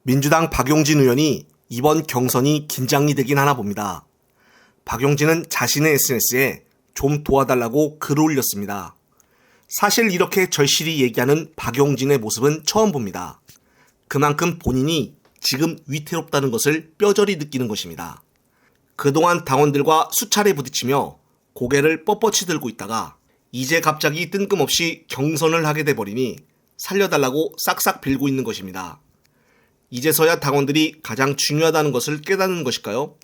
민주당 박용진 의원이 이번 경선이 긴장이 되긴 하나 봅니다. 박용진은 자신의 SNS에 좀 도와달라고 글을 올렸습니다. 사실 이렇게 절실히 얘기하는 박용진의 모습은 처음 봅니다. 그만큼 본인이 지금 위태롭다는 것을 뼈저리 느끼는 것입니다. 그동안 당원들과 수차례 부딪히며 고개를 뻣뻣이 들고 있다가 이제 갑자기 뜬금없이 경선을 하게 돼버리니 살려달라고 싹싹 빌고 있는 것입니다. 이제서야 당원들이 가장 중요하다는 것을 깨닫는 것일까요?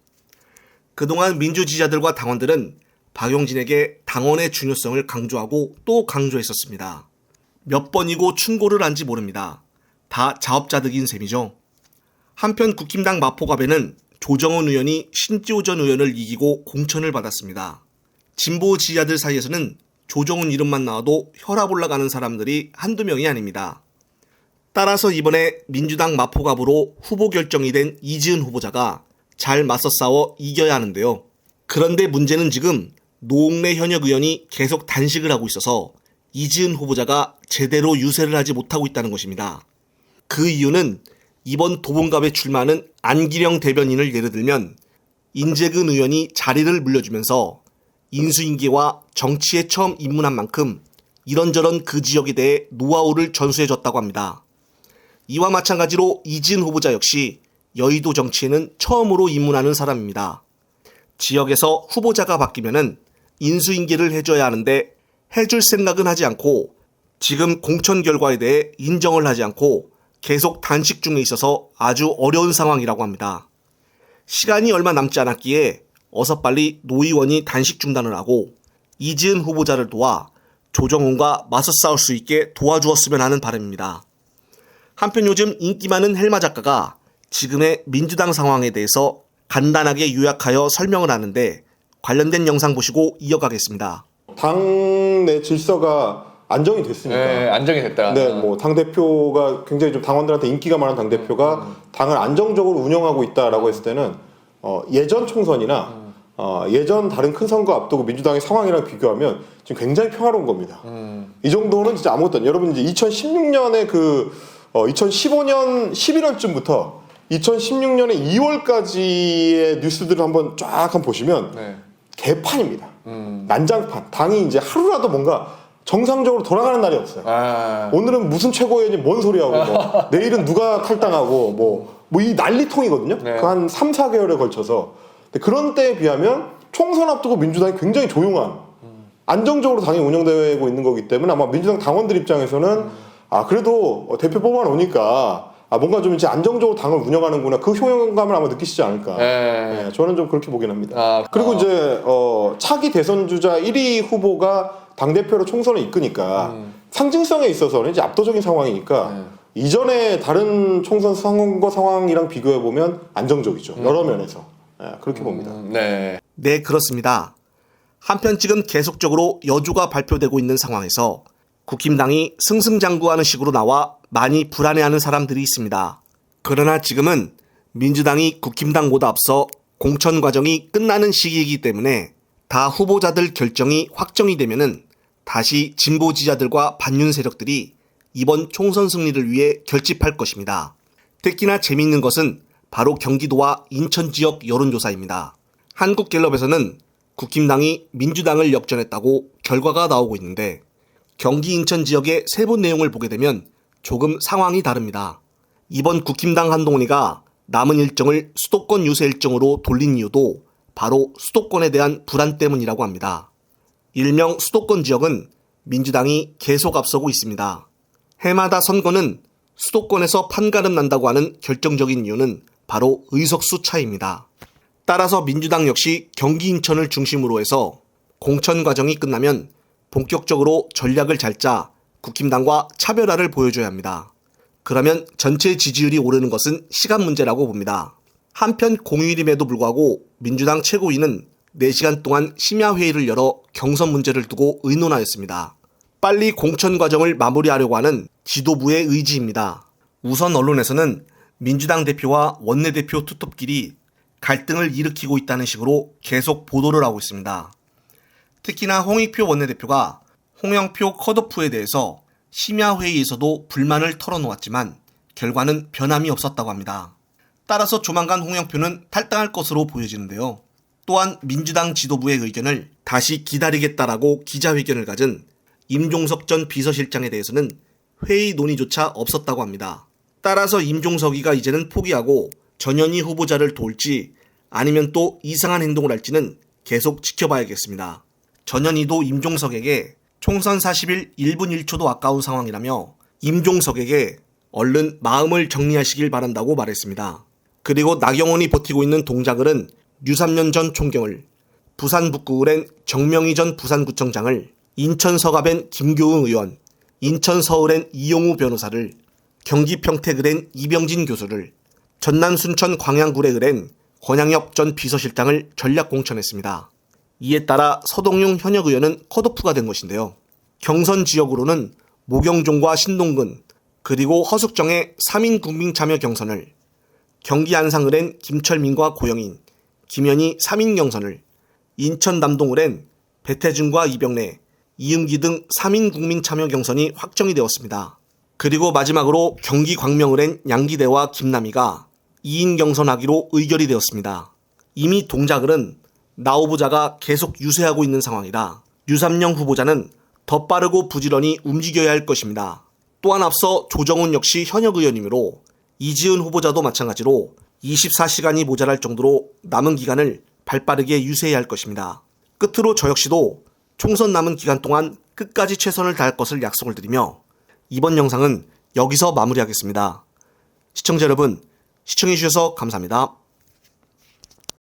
그동안 민주지지자들과 당원들은 박용진에게 당원의 중요성을 강조하고 또 강조했었습니다. 몇 번이고 충고를 한지 모릅니다. 다 자업자득인 셈이죠. 한편 국힘당 마포갑에는 조정훈 의원이 신지호 전 의원을 이기고 공천을 받았습니다. 진보 지지자들 사이에서는 조정훈 이름만 나와도 혈압 올라가는 사람들이 한두 명이 아닙니다. 따라서 이번에 민주당 마포갑으로 후보 결정이 된 이지은 후보자가 잘 맞서 싸워 이겨야 하는데요. 그런데 문제는 지금 노웅래 현역 의원이 계속 단식을 하고 있어서 이지은 후보자가 제대로 유세를 하지 못하고 있다는 것입니다. 그 이유는 이번 도봉갑에 출마하는 안기령 대변인을 예를 들면 인재근 의원이 자리를 물려주면서 인수인계와 정치에 처음 입문한 만큼 이런저런 그 지역에 대해 노하우를 전수해줬다고 합니다. 이와 마찬가지로 이지은 후보자 역시 여의도 정치에는 처음으로 입문하는 사람입니다. 지역에서 후보자가 바뀌면은 인수인계를 해줘야 하는데 해줄 생각은 하지 않고 지금 공천 결과에 대해 인정을 하지 않고 계속 단식 중에 있어서 아주 어려운 상황이라고 합니다. 시간이 얼마 남지 않았기에 어서 빨리 노 의원이 단식 중단을 하고 이지은 후보자를 도와 조정훈과 맞서 싸울 수 있게 도와주었으면 하는 바람입니다. 한편 요즘 인기 많은 헬마 작가가 지금의 민주당 상황에 대해서 간단하게 요약하여 설명을 하는데 관련된 영상 보시고 이어가겠습니다. 당내 질서가 안정이 됐으니까. 네, 안정이 됐다. 네, 뭐 당대표가 굉장히 좀 당원들한테 인기가 많은 당대표가 당을 안정적으로 운영하고 있다라고 했을 때는 예전 총선이나 예전 다른 큰 선거 앞두고 민주당의 상황이랑 비교하면 지금 굉장히 평화로운 겁니다. 이 정도는 진짜 아무것도 아니에요. 여러분 이제 2016년에 2015년 11월쯤부터 2016년에 2월까지의 뉴스들을 한번 쫙 보시면 네. 개판입니다. 난장판. 당이 이제 하루라도 뭔가 정상적으로 돌아가는 날이 없어요. 오늘은 무슨 최고위원이 뭔 소리하고 뭐 내일은 누가 탈당하고 뭐 이 난리통이거든요. 네. 그 한 3, 4개월에 걸쳐서. 근데 그런 때에 비하면 총선 앞두고 민주당이 굉장히 조용한 안정적으로 당이 운영되고 있는 거기 때문에 아마 민주당 당원들 입장에서는 그래도 대표 뽑아놓으니까 뭔가 좀 이제 안정적으로 당을 운영하는구나 그 효용감을 아마 느끼시지 않을까. 네, 저는 좀 그렇게 보긴 합니다. 그리고 이제 차기 대선 주자 1위 후보가 당대표로 총선을 이끄니까 상징성에 있어서는 이제 압도적인 상황이니까 이전에 다른 총선 선거 상황이랑 비교해 보면 안정적이죠. 여러 면에서. 그렇게 봅니다. 네, 그렇습니다. 한편 지금 계속적으로 여주가 발표되고 있는 상황에서 국힘당이 승승장구하는 식으로 나와 많이 불안해하는 사람들이 있습니다. 그러나 지금은 민주당이 국힘당보다 앞서 공천 과정이 끝나는 시기이기 때문에 다 후보자들 결정이 확정이 되면은 다시 진보 지지자들과 반윤 세력들이 이번 총선 승리를 위해 결집할 것입니다. 특히나 재미있는 것은 바로 경기도와 인천 지역 여론조사입니다. 한국갤럽에서는 국힘당이 민주당을 역전했다고 결과가 나오고 있는데 경기 인천 지역의 세부 내용을 보게 되면 조금 상황이 다릅니다. 이번 국힘당 한동훈이가 남은 일정을 수도권 유세 일정으로 돌린 이유도 바로 수도권에 대한 불안 때문이라고 합니다. 일명 수도권 지역은 민주당이 계속 앞서고 있습니다. 해마다 선거는 수도권에서 판가름 난다고 하는 결정적인 이유는 바로 의석수 차이입니다. 따라서 민주당 역시 경기 인천을 중심으로 해서 공천 과정이 끝나면 본격적으로 전략을 잘 짜 국힘당과 차별화를 보여줘야 합니다. 그러면 전체 지지율이 오르는 것은 시간 문제라고 봅니다. 한편 공휴일임에도 불구하고 민주당 최고위는 4시간 동안 심야회의를 열어 경선 문제를 두고 의논하였습니다. 빨리 공천 과정을 마무리하려고 하는 지도부의 의지입니다. 우선 언론에서는 민주당 대표와 원내대표 투톱끼리 갈등을 일으키고 있다는 식으로 계속 보도를 하고 있습니다. 특히나 홍익표 원내대표가 홍영표 컷오프에 대해서 심야회의에서도 불만을 털어놓았지만 결과는 변함이 없었다고 합니다. 따라서 조만간 홍영표는 탈당할 것으로 보여지는데요. 또한 민주당 지도부의 의견을 다시 기다리겠다라고 기자회견을 가진 임종석 전 비서실장에 대해서는 회의 논의조차 없었다고 합니다. 따라서 임종석이가 이제는 포기하고 전현희 후보자를 도울지 아니면 또 이상한 행동을 할지는 계속 지켜봐야겠습니다. 전현희도 임종석에게 총선 40일 1분 1초도 아까운 상황이라며 임종석에게 얼른 마음을 정리하시길 바란다고 말했습니다. 그리고 나경원이 버티고 있는 동작을은 류삼년 전 총경을, 부산 북구을엔 정명희 전 부산구청장을, 인천 서갑엔 김교웅 의원, 인천 서울엔 이용우 변호사를, 경기 평택을엔 이병진 교수를, 전남 순천 광양구례을엔 권양엽 전 비서실장을 전략 공천했습니다. 이에 따라 서동용 현역 의원은 컷오프가 된 것인데요. 경선 지역으로는 모경종과 신동근 그리고 허숙정의 3인 국민참여 경선을, 경기 안상을엔 김철민과 고영인, 김현희 3인 경선을, 인천 남동을엔 배태준과 이병래, 이은기 등 3인 국민참여 경선이 확정이 되었습니다. 그리고 마지막으로 경기 광명을엔 양기대와 김남희가 2인 경선하기로 의결이 되었습니다. 이미 동작을은 나 후보자가 계속 유세하고 있는 상황이라 류삼영 후보자는 더 빠르고 부지런히 움직여야 할 것입니다. 또한 앞서 조정훈 역시 현역 의원이므로 이지은 후보자도 마찬가지로 24시간이 모자랄 정도로 남은 기간을 발빠르게 유세해야 할 것입니다. 끝으로 저 역시도 총선 남은 기간 동안 끝까지 최선을 다할 것을 약속을 드리며 이번 영상은 여기서 마무리하겠습니다. 시청자 여러분, 시청해주셔서 감사합니다.